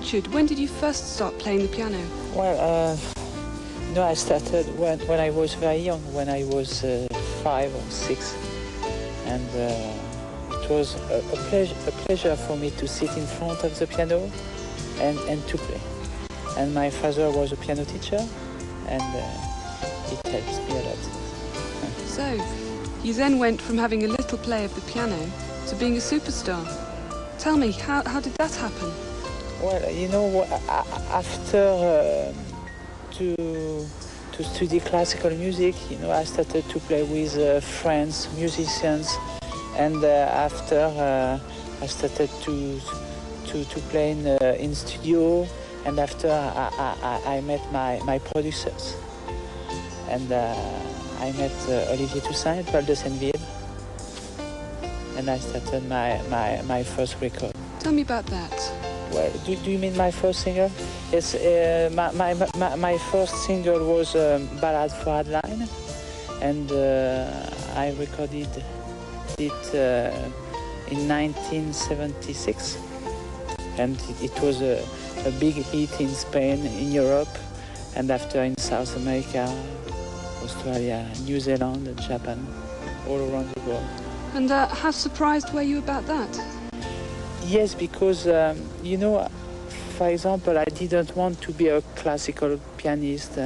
Richard, when did you first start playing the piano? Well, no, I started when I was very young, when I was 5 or 6, and it was a pleasure for me to sit in front of the piano and to play. And my father was a piano teacher, and it helps me a lot. So, you then went from having a little play of the piano to being a superstar. Tell me, how did that happen? Well, you know, after to study classical music, you know, I started to play with friends, musicians, and after I started to play in studio, and after I met my producers, and I met Olivier Toussaint, Paul de Senneville, and I started my first record. Tell me about that. Well, do you mean my first single? Yes, my first single was Ballad for Adeline, and I recorded it in 1976, and it was a big hit in Spain, in Europe, and after in South America, Australia, New Zealand, and Japan, all around the world. And how surprised were you about that? Yes, because, you know, for example, I didn't want to be a classical pianist,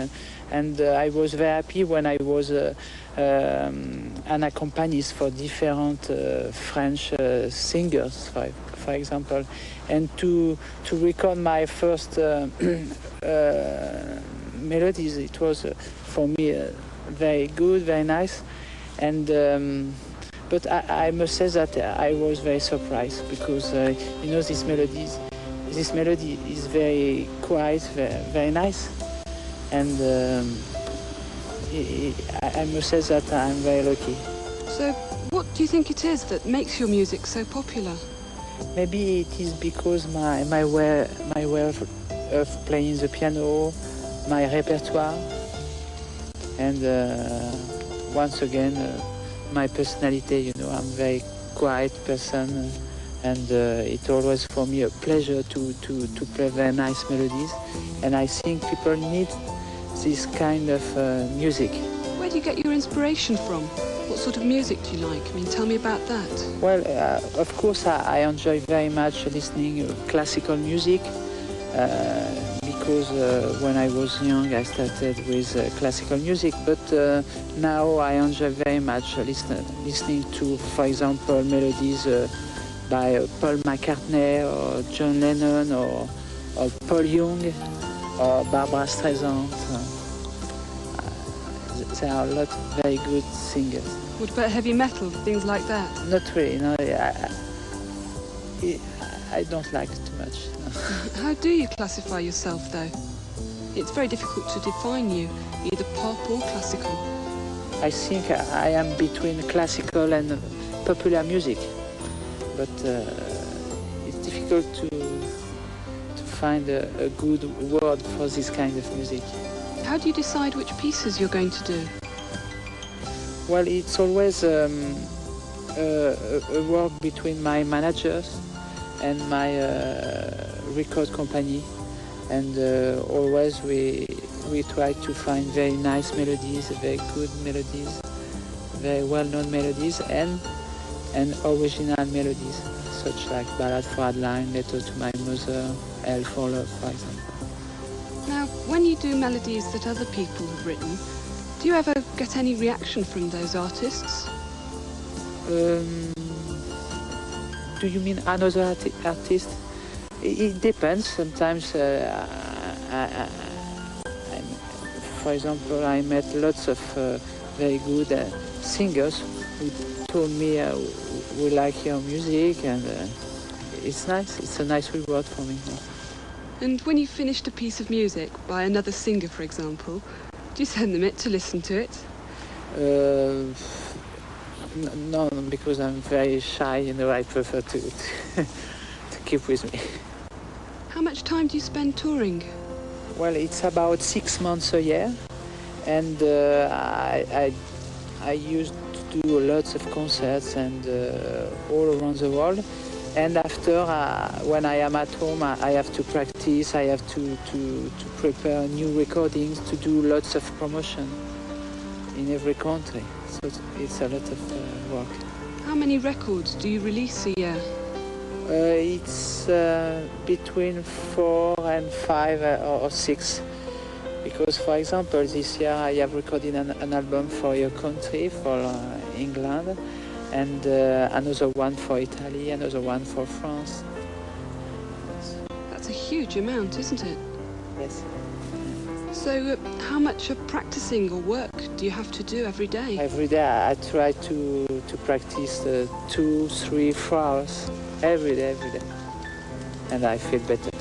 and I was very happy when I was an accompanist for different French singers, for example, and to record my first melodies, it was for me very good, very nice, and but I must say that I was very surprised because you know, this melody is very quiet, very nice, and I must say that I'm very lucky. So, what do you think it is that makes your music so popular? Maybe it is because my way of playing the piano, my repertoire, and once again my personality. You know, I'm a very quiet person, and it's always for me a pleasure to play very nice melodies, and I think people need this kind of music. Where do you get your inspiration from? What sort of music do you like? I mean, tell me about that. Well, of course, I enjoy very much listening to classical music because when I was young, I started with classical music. But now I enjoy very much listening to, for example, melodies by Paul McCartney or John Lennon or Paul Young or Barbara Streisand. There are a lot of very good singers. What about heavy metal, things like that? Not really, no. I don't like it too much. No. How do you classify yourself, though? It's very difficult to define you, either pop or classical. I think I am between classical and popular music, but it's difficult to find a good word for this kind of music. How do you decide which pieces you're going to do? Well, it's always a work between my managers and my record company, and always we try to find very nice melodies, very good melodies, very well-known melodies, and original melodies, such like Ballad for Adeline, Letter to My Mother, Hell for Love, for example. Now, when you do melodies that other people have written, do you ever get any reaction from those artists? Do you mean another artist? It depends. Sometimes, for example, I met lots of very good singers who told me we like your music, and it's nice. It's a nice reward for me. And when you've finished a piece of music by another singer, for example, do you send them it to listen to it? No, because I'm very shy, you know, I prefer to keep with me. How much time do you spend touring? Well, it's about 6 months a year, and I used to do lots of concerts and all around the world, And after, when I am at home, I have to practice, I have to prepare new recordings, to do lots of promotion in every country. So it's a lot of work. How many records do you release a year? It's between 4 and 5 or 6. Because, for example, this year I have recorded an album for your country, for England, and another one for Italy, another one for France. That's a huge amount, isn't it? Yes. So how much of practicing or work do you have to do every day? Every day I try to practice 2, 3, 4 hours. Every day. And I feel better.